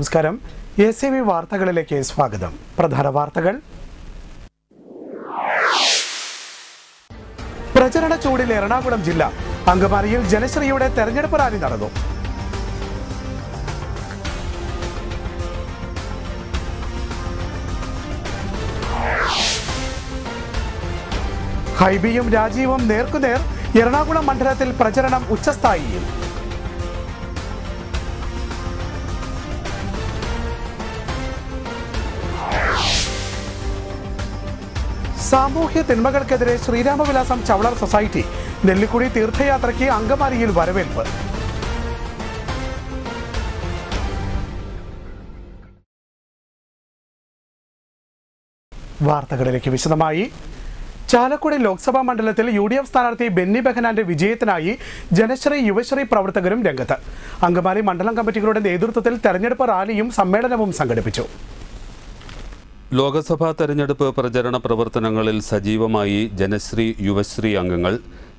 നമസ്കാരം. SCV വാർത്തകളിലേക്ക് സ്വാഗതം. പ്രധാന വാർത്തകൾ. പ്രചരണ ചൂടിൽ എറണാകുളം ജില്ല. അങ്കമാലിയിൽ ജനശ്രീയുടെ തെരഞ്ഞെടുപ്പ് റാലി നടന്നു. ഹൈബിയും രാജീവും നേർക്കുനേർ. എറണാകുളം മണ്ഡലത്തിൽ പ്രചരണം ഉച്ചസ്ഥായിയിൽ. സാമൂഹ്യ തിന്മകൾക്കെതിരെ ശ്രീരാമവിലാസം ചവളർ സൊസൈറ്റി നെല്ലിക്കുടി തീർത്ഥയാത്രയ്ക്ക് അങ്കമാലിയിൽ വരവേൽപ്പ്. വാർത്തകളിലേക്ക് വിശദമായി. ചാലക്കുടി ലോക്സഭാ മണ്ഡലത്തിൽ UDF സ്ഥാനാർത്ഥി ബെന്നി ബെഹനാന്റെ വിജയത്തിനായി ജനശ്രീ യുവശ്രീ പ്രവർത്തകരും രംഗത്ത്. അങ്കമാലി മണ്ഡലം കമ്മിറ്റികളുടെ നേതൃത്വത്തിൽ തെരഞ്ഞെടുപ്പ് റാലിയും സമ്മേളനവും സംഘടിപ്പിച്ചു. ലോക്സഭാ തെരഞ്ഞെടുപ്പ് പ്രചരണ പ്രവർത്തനങ്ങളിൽ സജീവമായി ജനശ്രീ യുവശ്രീ അംഗങ്ങൾ.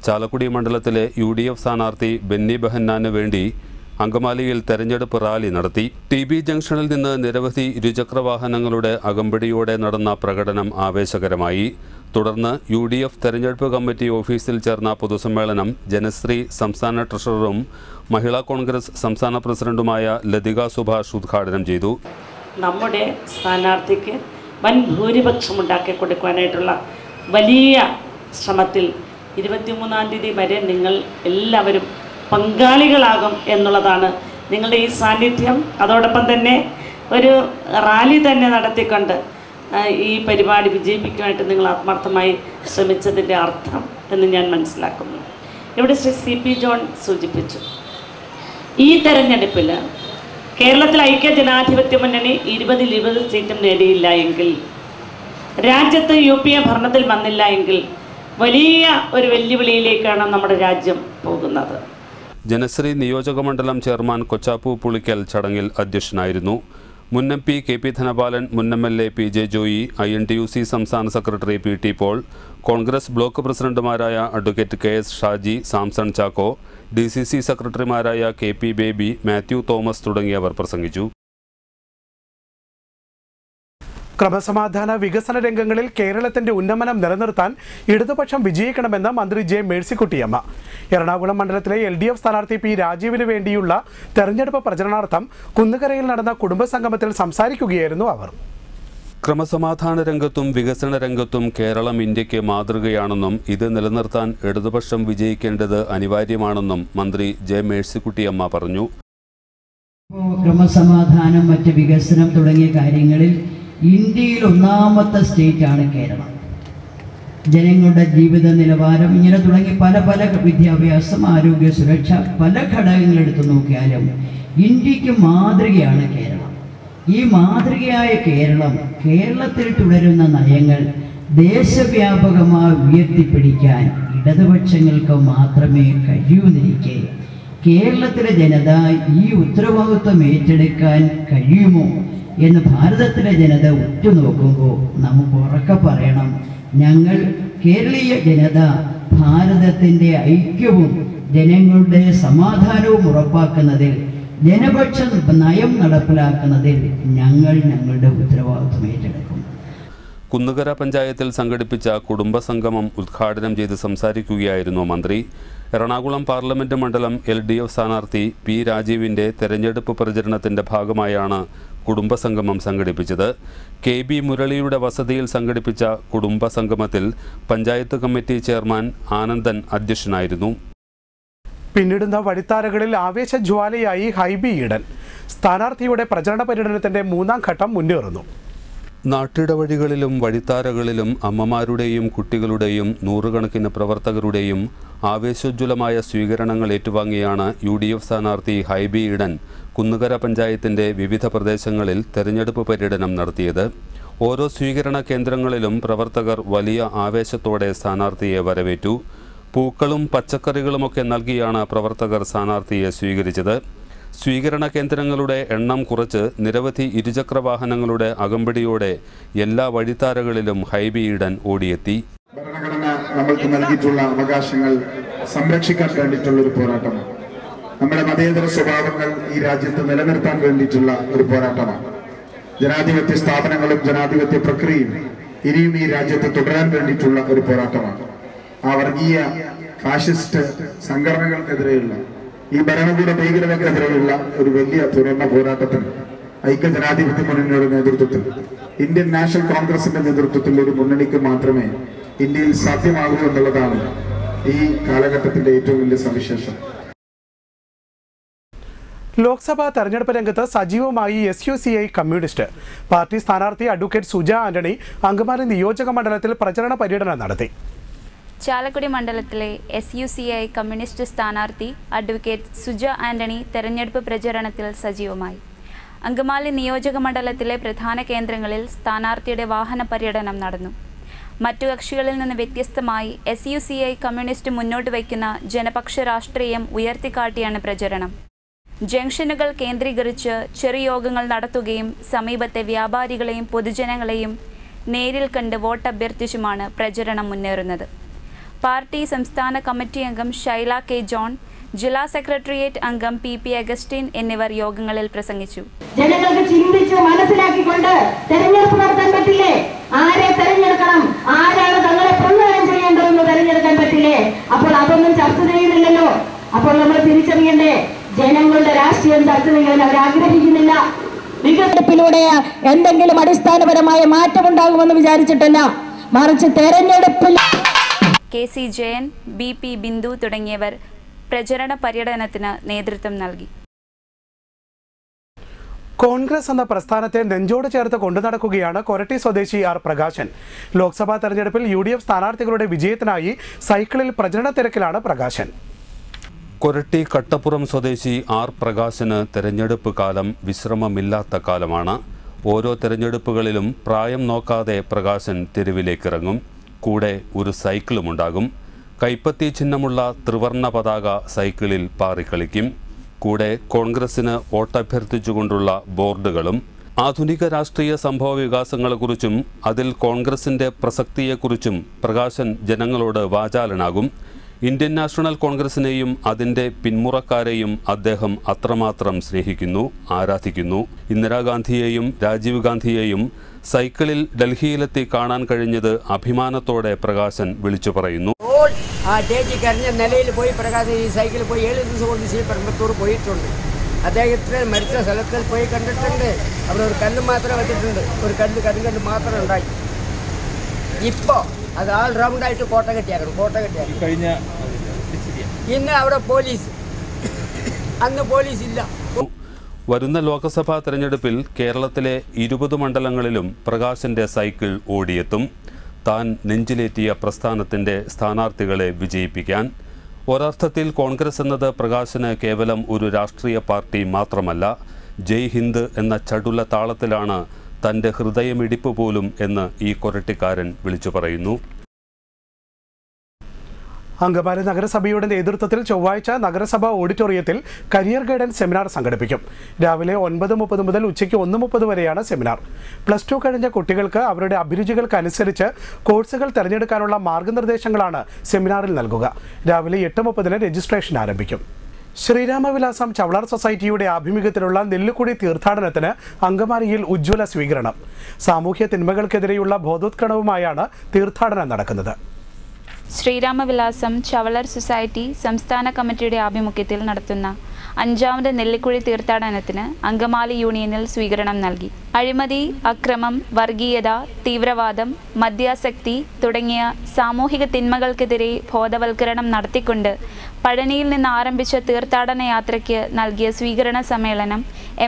ചാലക്കുടി മണ്ഡലത്തിലെ UDF സ്ഥാനാർത്ഥി ബെന്നി ബെഹന്നാന് വേണ്ടി അങ്കമാലിയിൽ തെരഞ്ഞെടുപ്പ് റാലി നടത്തി. TB ജംഗ്ഷനിൽ നിന്ന് നിരവധി ഇരുചക്രവാഹനങ്ങളുടെ അകമ്പടിയോടെ നടന്ന പ്രകടനം ആവേശകരമായി. തുടർന്ന് UDF തെരഞ്ഞെടുപ്പ് കമ്മിറ്റി ഓഫീസിൽ ചേർന്ന പൊതുസമ്മേളനം ജനശ്രീ സംസ്ഥാന ട്രഷററും മഹിളാ കോൺഗ്രസ് സംസ്ഥാന പ്രസിഡന്റുമായ ലതിക സുഭാഷ് ഉദ്ഘാടനം ചെയ്തു. നമ്മുടെ സ്ഥാനാർത്ഥിക്ക് വൻ ഭൂരിപക്ഷം ഉണ്ടാക്കി കൊടുക്കുവാനായിട്ടുള്ള വലിയ ശ്രമത്തിൽ 23-ാം തീയതി വരെ നിങ്ങൾ എല്ലാവരും പങ്കാളികളാകും എന്നുള്ളതാണ് നിങ്ങളുടെ ഈ സാന്നിധ്യം. അതോടൊപ്പം തന്നെ ഒരു റാലി തന്നെ നടത്തിക്കൊണ്ട് ഈ പരിപാടി വിജയിപ്പിക്കുവാനായിട്ട് നിങ്ങൾ ആത്മാർത്ഥമായി ശ്രമിച്ചതിൻ്റെ അർത്ഥം എന്ന് ഞാൻ മനസ്സിലാക്കുന്നു. ഇവിടെ ശ്രീ CP ജോൺ സൂചിപ്പിച്ചു, ഈ തെരഞ്ഞെടുപ്പിൽ കേരളത്തിൽ ഐക്യ ജനാധിപത്യ മുന്നണി 20 സീറ്റും നേടിയില്ല എങ്കിൽ, രാജ്യത്ത് UPA ഭരണത്തിൽ വന്നില്ല എങ്കിൽ വലിയ ഒരു വെല്ലുവിളിയിലേക്കാണ് നമ്മുടെ രാജ്യം പോകുന്നത്. ജനശ്രീ നിയോജക മണ്ഡലം ചെയർമാൻ കൊച്ചാപ്പു പുളിക്കൽ ചടങ്ങിൽ അധ്യക്ഷനായിരുന്നു. മുൻ MP KP ധനപാലൻ, മുൻ MLA PJ ജോയി, INTUC സംസ്ഥാന secretary PT Paul, Congress block പ്രസിഡന്റുമാരായ advocate KS Shaji, Samson Chacko, DCC സെക്രട്ടറിമാരായ KP ബേബി, മാത്യു തോമസ് തുടങ്ങിയവർ പ്രസംഗിച്ചു. ക്രമസമാധാന വികസന രംഗങ്ങളിൽ കേരളത്തിന്റെ ഉന്നമനം നിലനിർത്താൻ ഇടതുപക്ഷം വിജയിക്കണമെന്ന് മന്ത്രി J മേഴ്സിക്കുട്ടിയമ്മ. എറണാകുളം മണ്ഡലത്തിലെ LDF സ്ഥാനാർത്ഥി P രാജീവിന് വേണ്ടിയുള്ള തെരഞ്ഞെടുപ്പ് പ്രചരണാർത്ഥം കുന്നുകരയിൽ നടന്ന കുടുംബസംഗമത്തിൽ സംസാരിക്കുകയായിരുന്നു അവർ. ക്രമസമാധാന രംഗത്തും വികസന രംഗത്തും കേരളം ഇന്ത്യക്ക് മാതൃകയാണെന്നും ഇത് നിലനിർത്താൻ ഇടതുപക്ഷം വിജയിക്കേണ്ടത് അനിവാര്യമാണെന്നും മന്ത്രി J മേഴ്സിക്കുട്ടിയമ്മ പറഞ്ഞു. ക്രമസമാധാനം, മറ്റ് വികസനം തുടങ്ങിയ കാര്യങ്ങളിൽ ഇന്ത്യയിൽ ഒന്നാമത്തെ സ്റ്റേറ്റാണ് കേരളം. ജനങ്ങളുടെ ജീവിത നിലവാരം ഇങ്ങനെ തുടങ്ങി പല വിദ്യാഭ്യാസം, ആരോഗ്യ സുരക്ഷ, പല ഘടകങ്ങളെടുത്ത് നോക്കിയാലും ഇന്ത്യക്ക് മാതൃകയാണ് കേരളം. ഈ മാതൃകയായ കേരളത്തിൽ തുടരുന്ന നയങ്ങൾ ദേശവ്യാപകമായി ഉയർത്തിപ്പിടിക്കാൻ ഇടതുപക്ഷങ്ങൾക്ക് മാത്രമേ കഴിയൂന്നിരിക്കെ കേരളത്തിലെ ജനത ഈ ഉത്തരവാദിത്വം ഏറ്റെടുക്കാൻ കഴിയുമോ എന്ന് ഭാരതത്തിലെ ജനത ഉറ്റുനോക്കുമ്പോൾ നമുക്ക് ഉറക്കെ പറയണം, ഞങ്ങൾ കേരളീയ ജനത ഭാരതത്തിൻ്റെ ഐക്യവും ജനങ്ങളുടെ സമാധാനവും ഉറപ്പാക്കുന്നതിൽ, ജനപക്ഷ നയം നടപ്പിലാക്കുന്നതിൽ ഞങ്ങളുടെ ഉത്തരവാദിത്വം ഏറ്റെടുക്കും. കുന്നുകര പഞ്ചായത്തിൽ സംഘടിപ്പിച്ച കുടുംബസംഗമം ഉദ്ഘാടനം ചെയ്ത് സംസാരിക്കുകയായിരുന്നു മന്ത്രി. എറണാകുളം പാർലമെന്റ് മണ്ഡലം LDF സ്ഥാനാർത്ഥി P രാജീവിന്റെ തെരഞ്ഞെടുപ്പ് പ്രചരണത്തിന്റെ ഭാഗമായാണ് കുടുംബസംഗമം സംഘടിപ്പിച്ചത്. KB മുരളിയുടെ വസതിയിൽ സംഘടിപ്പിച്ച കുടുംബസംഗമത്തിൽ പഞ്ചായത്ത് കമ്മിറ്റി ചെയർമാൻ ആനന്ദൻ അധ്യക്ഷനായിരുന്നു. പിന്നിടുന്ന വഴിത്താരകളിൽ ആവേശജ്വാലയായി ഹൈബി ഈഡൻ. സ്ഥാനാർത്ഥിയുടെ പ്രചരണ പര്യടനത്തിന്റെ 3ാം ഘട്ടം മുന്നേറുന്നു. നാട്ടിടവഴികളിലും വഴിത്താരകളിലും അമ്മമാരുടെയും കുട്ടികളുടെയും നൂറുകണക്കിന് പ്രവർത്തകരുടെയും ആവേശോജ്വലമായ സ്വീകരണങ്ങൾ ഏറ്റുവാങ്ങിയാണ് UDF സ്ഥാനാർത്ഥി ഹൈബി ഈഡൻ കുന്നുകര പഞ്ചായത്തിന്റെ വിവിധ പ്രദേശങ്ങളിൽ തെരഞ്ഞെടുപ്പ് പര്യടനം നടത്തിയത്. ഓരോ സ്വീകരണ കേന്ദ്രങ്ങളിലും പ്രവർത്തകർ വലിയ ആവേശത്തോടെ സ്ഥാനാർത്ഥിയെ വരവേറ്റു. പൂക്കളും പച്ചക്കറികളുമൊക്കെ നൽകിയാണ് പ്രവർത്തകർ സ്ഥാനാർത്ഥിയെ സ്വീകരിച്ചത്. സ്വീകരണ കേന്ദ്രങ്ങളുടെ എണ്ണം കുറച്ച് നിരവധി ഇരുചക്രവാഹനങ്ങളുടെ അകമ്പടിയോടെ എല്ലാ വഴിത്താരകളിലും ഹൈബി ഈഡൻ ഓടിയെത്തി. ഭരണഘടന നമ്മൾക്ക് നൽകിയിട്ടുള്ള അവകാശങ്ങൾ സംരക്ഷിക്കാൻ വേണ്ടിയിട്ടുള്ള ഒരു പോരാട്ടമാണ്. നമ്മുടെ മതേതര സ്വഭാവങ്ങൾ ഈ രാജ്യത്ത് നിലനിർത്താൻ വേണ്ടിയിട്ടുള്ള ഒരു പോരാട്ടമാണ്. ജനാധിപത്യ സ്ഥാപനങ്ങളും ജനാധിപത്യ പ്രക്രിയയും ഇനിയും ഈ രാജ്യത്ത് തുടരാൻ വേണ്ടിയിട്ടുള്ള ഒരു പോരാട്ടമാണ്. ആ വർഗീയ ഫാഷിസ്റ്റ് സംഘടനകൾക്കെതിരെയുള്ള ഈ ഭരണകൂട ഭീകരതക്കെതിരെയുള്ള ഒരു വലിയ തുറന്ന പോരാട്ടത്തിന് ഐക്യ ജനാധിപത്യ മുന്നണിയുടെ നേതൃത്വത്തിൽ, ഇന്ത്യൻ നാഷണൽ കോൺഗ്രസിന്റെ നേതൃത്വത്തിൽ ഒരു മുന്നണിക്ക് മാത്രമേ ഇന്ത്യയിൽ സാധ്യമാകൂ എന്നുള്ളതാണ് ഈ കാലഘട്ടത്തിന്റെ ഏറ്റവും വലിയ സവിശേഷം. ലോക്സഭാ തെരഞ്ഞെടുപ്പ് രംഗത്ത് സജീവമായി SUCI കമ്മ്യൂണിസ്റ്റ് പാർട്ടി സ്ഥാനാർത്ഥി അഡ്വക്കേറ്റ് സുജ ആന്റണി അങ്കമാലി നിയോജക മണ്ഡലത്തിൽ പ്രചരണ പര്യടനം നടത്തി. ചാലക്കുടി മണ്ഡലത്തിലെ SUCI കമ്മ്യൂണിസ്റ്റ് സ്ഥാനാർത്ഥി അഡ്വക്കേറ്റ് സുജ ആന്റണി തെരഞ്ഞെടുപ്പ് പ്രചരണത്തിൽ സജീവമായി. അങ്കമാലി നിയോജക മണ്ഡലത്തിലെ പ്രധാന കേന്ദ്രങ്ങളിൽ സ്ഥാനാർത്ഥിയുടെ വാഹന പര്യടനം നടന്നു. മറ്റു കക്ഷികളിൽ നിന്ന് വ്യത്യസ്തമായി SUCI കമ്മ്യൂണിസ്റ്റ് മുന്നോട്ട് വയ്ക്കുന്ന ജനപക്ഷ രാഷ്ട്രീയം ഉയർത്തിക്കാട്ടിയാണ് പ്രചരണം. ജംഗ്ഷനുകൾ കേന്ദ്രീകരിച്ച് ചെറുയോഗങ്ങൾ നടത്തുകയും സമീപത്തെ വ്യാപാരികളെയും പൊതുജനങ്ങളെയും നേരിൽ കണ്ട് വോട്ട് അഭ്യർത്ഥിച്ചുമാണ് പ്രചരണം മുന്നേറുന്നത്. പാർട്ടി സംസ്ഥാന കമ്മിറ്റി അംഗം ഷൈല കെ ജോൺ, ജില്ലാ സെക്രട്ടേറിയറ്റ് അംഗം PP അഗസ്റ്റിൻ എന്നിവർ യോഗങ്ങളിൽ പ്രസംഗിച്ചു. ജനങ്ങൾക്ക് ചിന്തിച്ച് മനസ്സിലാക്കിക്കൊണ്ട് തെരഞ്ഞെടുപ്പ് നടത്താൻ പറ്റില്ലേ? ആരെ തെരഞ്ഞെടുക്കണം, ആരാണ് തങ്ങളെ പ്രതിനിധാനം ചെയ്യേണ്ടതെന്ന് തെരഞ്ഞെടുക്കാൻ പറ്റില്ലേ? അപ്പോൾ അതൊന്നും ചർച്ച ചെയ്യുന്നില്ലല്ലോ. അപ്പോൾ നമ്മൾ തിരിച്ചറിയണ്ടേ, ജനങ്ങളുടെ രാഷ്ട്രീയം ചർച്ച ചെയ്യാൻ അവർ ആഗ്രഹിക്കുന്നില്ല. വികസനത്തിലൂടെ എന്തെങ്കിലും അടിസ്ഥാനപരമായ മാറ്റമുണ്ടാകുമെന്ന് വിചാരിച്ചിട്ടല്ല, മറിച്ച് തെരഞ്ഞെടുപ്പിൽ KC ജയൻ, BP ബിന്ദു തുടങ്ങിയവർ പ്രചരണ പര്യടനത്തിന് നേതൃത്വം നൽകി. കോൺഗ്രസ് എന്ന പ്രസ്ഥാനത്തെ നെഞ്ചോട് ചേർത്ത് കൊണ്ടു നടക്കുകയാണ് കൊരട്ടി സ്വദേശി R പ്രകാശൻ. ലോക്സഭാ തെരഞ്ഞെടുപ്പിൽ UDF സ്ഥാനാർത്ഥികളുടെ വിജയത്തിനായി സൈക്കിളിൽ പ്രചരണ തിരക്കിലാണ് പ്രകാശൻ. കൊരട്ടി കട്ടപ്പുറം സ്വദേശി R പ്രകാശന് തെരഞ്ഞെടുപ്പ് കാലം വിശ്രമമില്ലാത്ത കാലമാണ്. ഓരോ തെരഞ്ഞെടുപ്പുകളിലും പ്രായം നോക്കാതെ പ്രകാശൻ തെരുവിലേക്കിറങ്ങും. കൂടെ ഒരു സൈക്കിളുമുണ്ടാകും. കൈപ്പത്തി ചിഹ്നമുള്ള ത്രിവർണ്ണ പതാക സൈക്കിളിൽ പാറിക്കളിക്കും. കൂടെ കോൺഗ്രസിന് വോട്ടഭ്യർത്ഥിച്ചുകൊണ്ടുള്ള ബോർഡുകളും. ആധുനിക രാഷ്ട്രീയ സംഭവ വികാസങ്ങളെക്കുറിച്ചും അതിൽ കോൺഗ്രസിൻ്റെ പ്രസക്തിയെക്കുറിച്ചും പ്രകാശൻ ജനങ്ങളോട് വാചാലനാകും. ഇന്ത്യൻ നാഷണൽ കോൺഗ്രസിനെയും അതിൻ്റെ പിന്മുറക്കാരെയും അദ്ദേഹം അത്രമാത്രം സ്നേഹിക്കുന്നു, ആരാധിക്കുന്നു. ഇന്ദിരാഗാന്ധിയെയും രാജീവ് ഗാന്ധിയെയും സൈക്കിളിൽ ഡൽഹിയിലെത്തി കാണാൻ കഴിഞ്ഞത് അഭിമാനത്തോടെ പ്രകാശൻ വിളിച്ചു പറയുന്നു. ആ ചേച്ചി കരഞ്ഞ നിലയിൽ പോയി പ്രകാശൻ ഈ സൈക്കിളിൽ പോയി 7 ദിവസം കൊണ്ട് ശ്രീപെരുമ്പത്തൂർ പോയിട്ടുണ്ട്. അദ്ദേഹത്തിന് മരിച്ച സ്ഥലത്തിൽ പോയി കണ്ടിട്ടുണ്ട്. അവിടെ ഒരു കല്ല് മാത്രം വെച്ചിട്ടുണ്ട്, ഒരു കരിങ്കല്ല് മാത്രം ഉണ്ടായി. ഇപ്പോൾ അത് ആൾ റൗണ്ടായിട്ട് കോട്ട കെട്ടിയാക്കണം. ഇന്ന് അവിടെ പോലീസ്, അന്ന് പോലീസ് ഇല്ല. വരുന്ന ലോക്സഭാ തെരഞ്ഞെടുപ്പിൽ കേരളത്തിലെ 20 മണ്ഡലങ്ങളിലും പ്രകാശന്റെ സൈക്കിൾ ഓടിയെത്തും. താൻ നെഞ്ചിലേറ്റിയ പ്രസ്ഥാനത്തിന്റെ സ്ഥാനാർത്ഥികളെ വിജയിപ്പിക്കാൻ. ഒരർത്ഥത്തിൽ കോൺഗ്രസ് എന്നത് പ്രകാശന് കേവലം ഒരു രാഷ്ട്രീയ പാർട്ടി മാത്രമല്ല, ജയ് ഹിന്ദ് എന്ന ചടുല താളത്തിലാണ് തൻ്റെ ഹൃദയമിടിപ്പ് പോലും എന്ന് ഈ കൊരട്ടിക്കാരൻ വിളിച്ചു പറയുന്നു. അങ്കമാലി നഗരസഭയുടെ നേതൃത്വത്തിൽ ചൊവ്വാഴ്ച നഗരസഭാ ഓഡിറ്റോറിയത്തിൽ കരിയർ ഗൈഡൻസ് സെമിനാർ സംഘടിപ്പിക്കും. രാവിലെ 9:30 മുതൽ ഉച്ചയ്ക്ക് 1:30 വരെയാണ് സെമിനാർ. +2 കഴിഞ്ഞ കുട്ടികൾക്ക് അവരുടെ അഭിരുചികൾക്ക് അനുസരിച്ച് കോഴ്സുകൾ തിരഞ്ഞെടുക്കാനുള്ള മാർഗനിർദ്ദേശങ്ങളാണ് സെമിനാറിൽ നൽകുക. രാവിലെ 8:30 രജിസ്ട്രേഷൻ ആരംഭിക്കും. ശ്രീരാമവിലാസം ചവളാർ സൊസൈറ്റിയുടെ ആഭിമുഖ്യത്തിലുള്ള നെല്ലുക്കുടി തീർത്ഥാടനത്തിന് അങ്കമാലിയിൽ ഉജ്ജ്വല സ്വീകരണം. സാമൂഹ്യ തിന്മകൾക്കെതിരെയുള്ള ബോധോത്കരണവുമായാണ് തീർത്ഥാടനം നടക്കുന്നത്. ശ്രീരാമവിലാസം ചവളർ സൊസൈറ്റി സംസ്ഥാന കമ്മിറ്റിയുടെ ആഭിമുഖ്യത്തിൽ നടത്തുന്ന 5ാമത് നെല്ലിക്കുഴി തീർത്ഥാടനത്തിന് അങ്കമാലി യൂണിയനിൽ സ്വീകരണം നൽകി. അഴിമതി, അക്രമം, വർഗീയത, തീവ്രവാദം, മദ്യാസക്തി തുടങ്ങിയ സാമൂഹിക തിന്മകൾക്കെതിരെ ബോധവൽക്കരണം നടത്തിക്കൊണ്ട് പഴനിയിൽ നിന്ന് ആരംഭിച്ച തീർത്ഥാടന യാത്രയ്ക്ക് നൽകിയ സ്വീകരണ സമ്മേളനം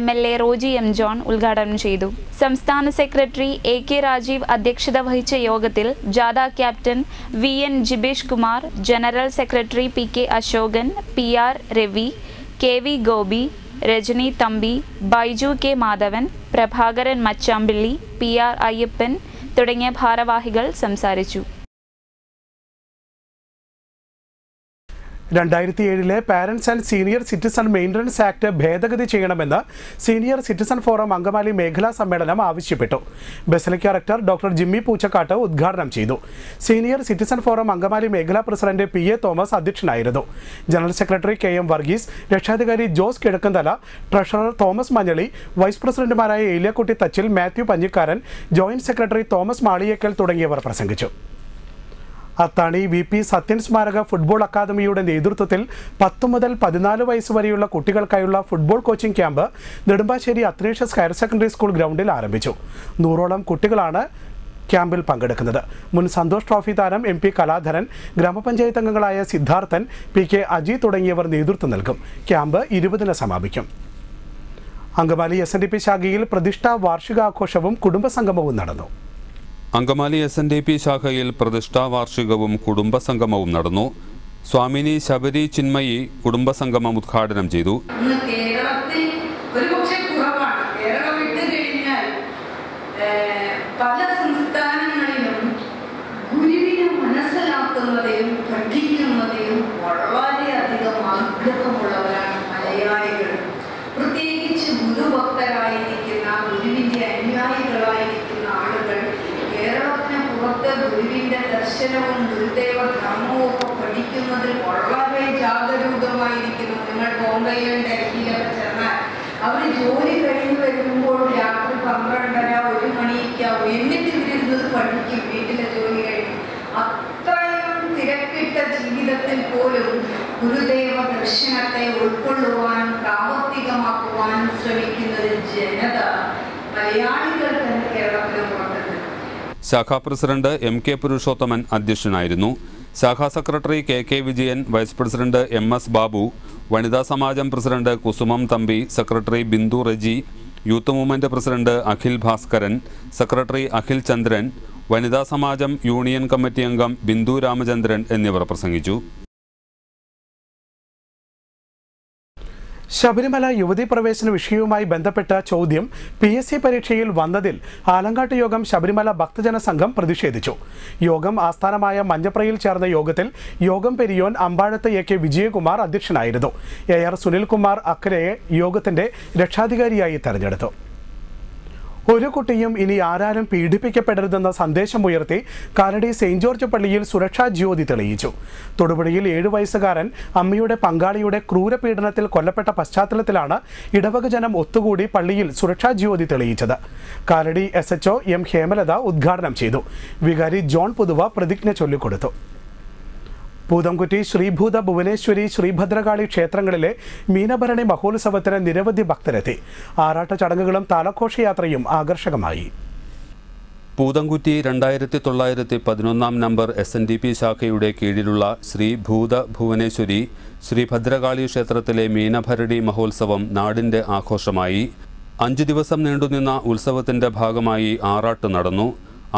MLA റോജി M. ജോൺ ഉദ്ഘാടനം ചെയ്തു. സംസ്ഥാന സെക്രട്ടറി AK രാജീവ് അധ്യക്ഷത വഹിച്ച യോഗത്തിൽ ജാഥ captain VN Jibesh Kumar, general secretary PK Ashokan, PR Ravi, KV Gopi, Rajani Thampi, Baiju K Madhavan, Prabhakaran Machampilly, PR Ayyappan തുടങ്ങിയ ഭാരവാഹികൾ സംസാരിച്ചു. 2007 parents and senior citizen maintenance act ഭേദഗതി ചെയ്യണമെന്ന് സീനിയർ സിറ്റിസൺ ഫോറം അങ്കമാലി മേഖലാ സമ്മേളനം ആവശ്യപ്പെട്ടു. Basilica rector doctor Jimmy Poochakkattu ഉദ്ഘാടനം ചെയ്തു. സീനിയർ സിറ്റിസൺ ഫോറം അങ്കമാലി മേഖലാ പ്രസിഡന്റ് PA തോമസ് അധ്യക്ഷനായിരുന്നു. ജനറൽ സെക്രട്ടറി KM വർഗീസ്, രക്ഷാധികാരി ജോസ് കിഴക്കന്തല, ട്രഷറർ തോമസ് മഞ്ഞളി, വൈസ് പ്രസിഡന്റുമാരായ ഏലിയാക്കുട്ടി തച്ചിൽ, മാത്യു പഞ്ഞിക്കാരൻ, ജോയിന്റ് സെക്രട്ടറി തോമസ് മാളിയേക്കൽ തുടങ്ങിയവർ പ്രസംഗിച്ചു. അത്താണി VP സത്യൻ സ്മാരക ഫുട്ബോൾ അക്കാദമിയുടെ നേതൃത്വത്തിൽ 10 മുതൽ 14 വയസ്സ് വരെയുള്ള കുട്ടികൾക്കായുള്ള football coaching camp Nedumbassery Athanasius higher secondary school ഗ്രൗണ്ടിൽ ആരംഭിച്ചു. 100ഓളം കുട്ടികളാണ് ക്യാമ്പിൽ പങ്കെടുക്കുന്നത്. മുൻ സന്തോഷ് ട്രോഫി താരം MP കലാധരൻ, ഗ്രാമപഞ്ചായത്ത് അംഗങ്ങളായ സിദ്ധാർത്ഥൻ, PK അജി തുടങ്ങിയവർ നേതൃത്വം നൽകും. ക്യാമ്പ് 20-ന് സമാപിക്കും. അങ്കമാലി SNDP ശാഖയിൽ പ്രതിഷ്ഠാ വാർഷികാഘോഷവും കുടുംബസംഗമവും നടന്നു. അങ്കമാലി SNDP ശാഖയിൽ പ്രതിഷ്ഠാ വാർഷികവും കുടുംബസംഗമവും നടന്നു. സ്വാമിനി ശബരി ചിന്മയി കുടുംബസംഗമം ഉദ്ഘാടനം ചെയ്തു. കേരളത്തിൽ ഒരുപക്ഷെ കുറവാണ്. കേരളം വിട്ടു കഴിഞ്ഞാൽ പല സംസ്ഥാനങ്ങളിലും ഗുരുവിനെ മനസ്സിലാക്കുന്നതിലും പഠിക്കുന്നതിലും വളരെയധികം ആഗ്രഹമുള്ളവരാണ് മലയാളികൾ. പ്രത്യേകിച്ച് ഗുരുഭക്തരായിരിക്കുന്ന, ഗുരുവിന്റെ അനുയായികളായിരിക്കുന്ന ആളുകൾ കേരളത്തിന് പുറത്ത് ഗുരുവിന്റെ ദർശനവും ഗുരുദേവ ധർമ്മവും ഒക്കെ പഠിക്കുന്നതിൽ വളരെ ജാഗരൂകമായിരിക്കുന്നു. നിങ്ങൾ ബോംബെയിലും ഡൽഹിയിലൊക്കെ ചെന്നാൽ അവർ ജോലി കഴിഞ്ഞ് വരുമ്പോൾ രാത്രി 12:30 1 മണിക്കാവും. എന്നിട്ട് ഇവരിരുന്നത് പഠിക്കും. വീട്ടിലെ ജോലി കഴിഞ്ഞു. അത്രയും തിരക്കിട്ട ജീവിതത്തിൽ പോലും ഗുരുദേവ ദർശനത്തെ ഉൾക്കൊള്ളുവാനും പ്രാവർത്തികമാക്കുവാനും ശ്രമിക്കുന്ന ഒരു ജനത മലയാളികൾ തന്നെ കേരളത്തിൽ പുറത്തുണ്ട്. ശാഖാ പ്രസിഡന്റ് MK പുരുഷോത്തമൻ അധ്യക്ഷനായിരുന്നു. ശാഖാ secretary KK Vijayan, vice president MS Babu, വനിതാ സമാജം president Kusumam Thampi, secretary Bindu Reji, youth movement president Akhil Bhaskaran, secretary Akhil Chandran, വനിതാ സമാജം യൂണിയൻ കമ്മിറ്റി അംഗം ബിന്ദു രാമചന്ദ്രൻ എന്നിവർ പ്രസംഗിച്ചു. ശബരിമല യുവതീ പ്രവേശന വിഷയവുമായി ബന്ധപ്പെട്ട ചോദ്യം PSC പരീക്ഷയിൽ വന്നതിൽ ആലങ്കാട്ട് യോഗം ശബരിമല ഭക്തജന സംഘം പ്രതിഷേധിച്ചു. യോഗം ആസ്ഥാനമായ മഞ്ഞപ്രയിൽ ചേർന്ന യോഗത്തിൽ യോഗം പെരിയോൻ അമ്പാഴത്ത് AK വിജയകുമാർ അധ്യക്ഷനായിരുന്നു. AR സുനിൽകുമാർ അക്കരയെ യോഗത്തിന്റെ രക്ഷാധികാരിയായി തെരഞ്ഞെടുത്തു. ഒരു കുട്ടിയും ഇനി ആരാലും പീഡിപ്പിക്കപ്പെടരുതെന്ന സന്ദേശമുയർത്തി കാലടി സെയിന്റ് ജോർജ് പള്ളിയിൽ സുരക്ഷാ ജ്യോതി തെളിയിച്ചു. തൊടുപുഴയിൽ 7 വയസ്സുകാരൻ അമ്മയുടെ പങ്കാളിയുടെ ക്രൂരപീഡനത്തിൽ കൊല്ലപ്പെട്ട പശ്ചാത്തലത്തിലാണ് ഇടവക ജനം ഒത്തുകൂടി പള്ളിയിൽ സുരക്ഷാ ജ്യോതി തെളിയിച്ചത്. കാലടി SHO M ഹേമലത ഉദ്ഘാടനം ചെയ്തു. വികാരി ജോൺ പുതുവ പ്രതിജ്ഞ ചൊല്ലിക്കൊടുത്തു. പൂതംകുറ്റി ശ്രീഭൂത ഭുവനേശ്വരി ശ്രീഭദ്രകാളി ക്ഷേത്രങ്ങളിലെ മീനഭരണി മഹോത്സവത്തിന് നിരവധി ഭക്തരെത്തി. ആറാട്ട് ചടങ്ങുകളും താലഘോഷയാത്രയും ആകർഷകമായി. പൂതംകുറ്റി 2911 നമ്പർ SNDP ശാഖയുടെ കീഴിലുള്ള ശ്രീഭൂത ഭുവനേശ്വരി ശ്രീഭദ്രകാളി ക്ഷേത്രത്തിലെ മീനഭരണി മഹോത്സവം നാടിന്റെ ആഘോഷമായി. 5 ദിവസം നീണ്ടുനിന്ന ഉത്സവത്തിന്റെ ഭാഗമായി ആറാട്ട് നടന്നു.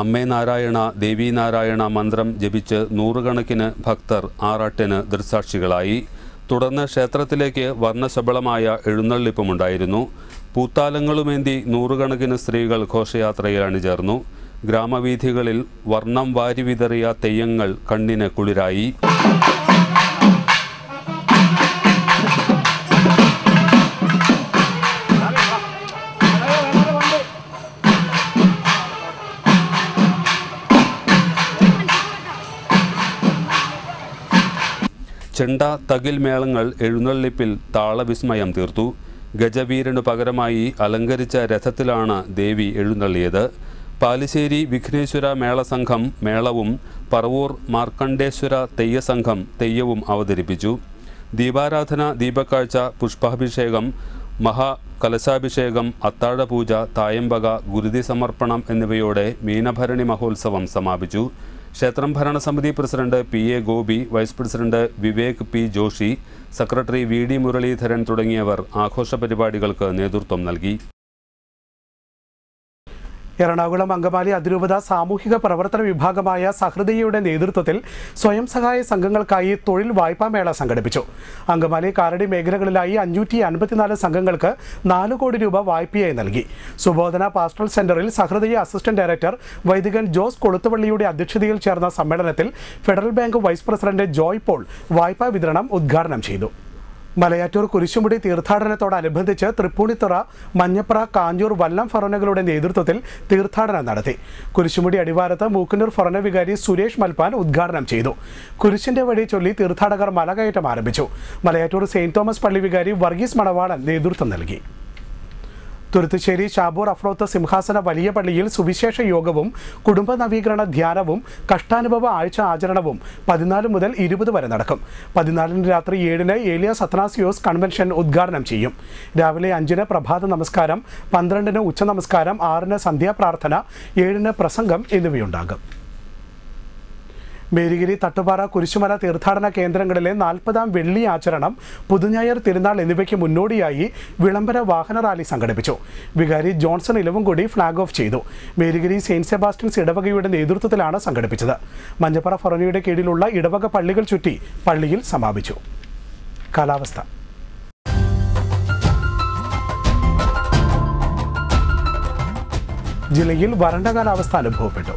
അമ്മേ നാരായണ ദേവി നാരായണ മന്ത്രം ജപിച്ച് 100 കണക്കിന് ഭക്തർ ആറാട്ടിന് ദൃക്സാക്ഷികളായി. തുടർന്ന് ക്ഷേത്രത്തിലേക്ക് വർണ്ണശബളമായ എഴുന്നള്ളിപ്പുമുണ്ടായിരുന്നു. പൂത്താലങ്ങളുമേന്തി 100 കണക്കിന് സ്ത്രീകൾ ഘോഷയാത്രയിൽ അണിചേർന്നു. ഗ്രാമവീഥികളിൽ വർണ്ണം വാരി വിതറിയ തെയ്യങ്ങൾ കണ്ണിന് കുളിരായി. ചെണ്ട തകിൽ മേളങ്ങൾ എഴുന്നള്ളിപ്പിൽ താളവിസ്മയം തീർത്തു. ഗജവീരനു പകരമായി അലങ്കരിച്ച രഥത്തിലാണ് ദേവി എഴുന്നള്ളിയത്. പാലിശ്ശേരി വിഘ്നേശ്വര മേളസംഘം മേളവും പറവൂർ മാർക്കണ്ഡേശ്വര തെയ്യസംഘം തെയ്യവും അവതരിപ്പിച്ചു. ദീപാരാധന, ദീപക്കാഴ്ച, പുഷ്പാഭിഷേകം, മഹാകലശാഭിഷേകം, അത്താഴപൂജ, തായമ്പക, ഗുരുതി സമർപ്പണം എന്നിവയോടെ മീനഭരണി മഹോത്സവം സമാപിച്ചു. ക്ഷേത്രം ഭരണസമിതി president PA Gopi, vice president Vivek P Joshi, secretary VD Muraleedharan തുടങ്ങിയവർ ആഘോഷ പരിപാടികൾക്ക് നേതൃത്വം നൽകി. എറണാകുളം അങ്കമാലി അതിരൂപത സാമൂഹിക പ്രവർത്തന വിഭാഗമായ സഹൃദയയുടെ നേതൃത്വത്തിൽ സ്വയം സഹായ സംഘങ്ങൾക്കായി തൊഴിൽ വായ്പാ മേള സംഘടിപ്പിച്ചു. അങ്കമാലി കാലടി മേഖലകളിലായി 554 സംഘങ്ങൾക്ക് 4 കോടി രൂപ വായ്പയായി നൽകി. സുബോധന പാസ്റ്ററൽ സെന്ററിൽ സഹൃദയ അസിസ്റ്റന്റ് ഡയറക്ടർ വൈദികൻ ജോസ് കൊളുത്തുവള്ളിയുടെ അധ്യക്ഷതയിൽ ചേർന്ന സമ്മേളനത്തിൽ ഫെഡറൽ ബാങ്ക് വൈസ് പ്രസിഡന്റ് ജോയ് പോൾ വായ്പാ വിതരണം ഉദ്ഘാടനം ചെയ്തു. മലയാറ്റൂർ കുരിശുമുടി തീർത്ഥാടനത്തോടനുബന്ധിച്ച് തൃപ്പൂണിത്തുറ, മഞ്ഞപ്ര, കാഞ്ഞൂർ, വല്ലം ഫൊറോനകളുടെ നേതൃത്വത്തിൽ തീർത്ഥാടനം നടത്തി. കുരിശുമുടി അടിവാരത്ത് മൂക്കന്നൂർ ഫൊറോന വികാരി സുരേഷ് മൽപ്പാൻ ഉദ്ഘാടനം ചെയ്തു. കുരിശിന്റെ വഴി ചൊല്ലി തീർത്ഥാടകർ മലകയറ്റം ആരംഭിച്ചു. മലയാറ്റൂർ സെയിന്റ് തോമസ് പള്ളി വികാരി വർഗീസ് മണവാളൻ നേതൃത്വം നൽകി. തുരുത്തുശ്ശേരി ഷാബൂർ അഫ്രോത്ത് സിംഹാസന വലിയ പള്ളിയിൽ സുവിശേഷ യോഗവും കുടുംബ നവീകരണ ധ്യാനവും കഷ്ടാനുഭവ ആഴ്ച ആചരണവും 14 മുതൽ 20 വരെ നടക്കും. 14 രാത്രി 7 ഏലിയാസ് അത്തനാസിയോസ് കൺവെൻഷൻ ഉദ്ഘാടനം ചെയ്യും. രാവിലെ 5 പ്രഭാത നമസ്കാരം, 12 ഉച്ച നമസ്കാരം, 6 സന്ധ്യാപ്രാർത്ഥന, 7 പ്രസംഗം എന്നിവയുണ്ടാകും. മേരിഗിരി, തട്ടുപാറ, കുരിശുമല തീർത്ഥാടന കേന്ദ്രങ്ങളിലെ 40ാം വെള്ളി ആചരണം, പുതുഞായർ തിരുനാൾ എന്നിവയ്ക്ക് മുന്നോടിയായി വിളംബര വാഹന റാലി സംഘടിപ്പിച്ചു. വികാരി ജോൺസൺ ഇലവുംകൊടി ഫ്ളാഗ് ഓഫ് ചെയ്തു. മേരിഗിരി സെയിന്റ് സെബാസ്റ്റ്യൻസ് ഇടവകയുടെ നേതൃത്വത്തിലാണ് സംഘടിപ്പിച്ചത്. മഞ്ഞപ്പറ ഫൊറോനയുടെ കീഴിലുള്ള ഇടവക പള്ളികൾ ചുറ്റി പള്ളിയിൽ സമാപിച്ചു. കാലാവസ്ഥ. ജില്ലയിൽ വരണ്ട കാലാവസ്ഥ അനുഭവപ്പെട്ടു.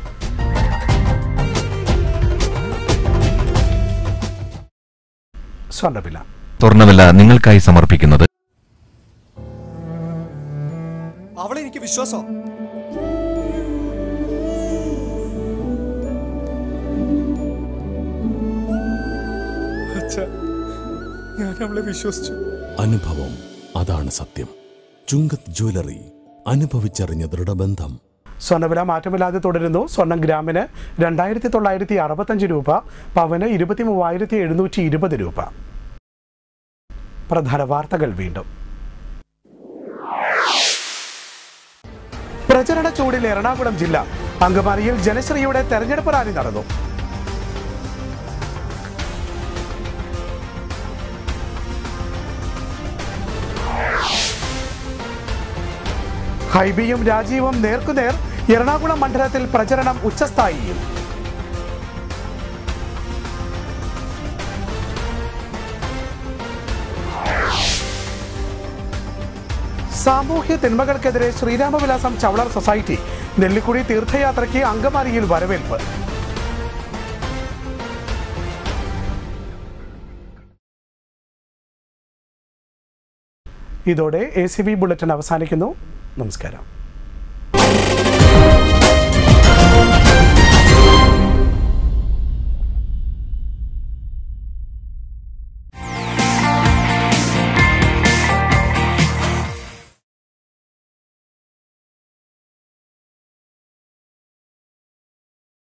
സ്വർണ്ണവില നിങ്ങൾക്കായി സമർപ്പിക്കുന്നത് അവളെ എനിക്ക് വിശ്വാസം. ഞാൻ അവളെ വിശ്വസിച്ചു. അനുഭവം, അതാണ് സത്യം. ചുങ്കത്ത് ജ്വല്ലറി, അനുഭവിച്ചറിഞ്ഞ ദൃഢബന്ധം. സ്വർണ്ണവില മാറ്റമില്ലാതെ തുടരുന്നു. സ്വർണം ഗ്രാമിന് 2965 രൂപ, പവന് 23,720 രൂപ. പ്രധാന വാർത്തകൾ വീണ്ടും. പ്രചരണ ചൂടിൽ എറണാകുളം ജില്ല. അങ്കമാലിയിൽ ജനശ്രീയുടെ തെരഞ്ഞെടുപ്പ് റാലി നടന്നു. ഹൈബിയും രാജീവും നേർക്കുനേർ. എറണാകുളം മണ്ഡലത്തിൽ പ്രചരണം ഉച്ചസ്ഥായിയിൽ. സാമൂഹ്യ തിന്മകൾക്കെതിരെ ശ്രീരാമവിലാസം ചവളർ സൊസൈറ്റി. നെല്ലിക്കുഴി തീർത്ഥയാത്രയ്ക്ക് അങ്കമാലിയിൽ വരവേൽപ്പ്. ഇതോടെ ACV ബുള്ളറ്റിൻ അവസാനിക്കുന്നു. നമസ്കാരം.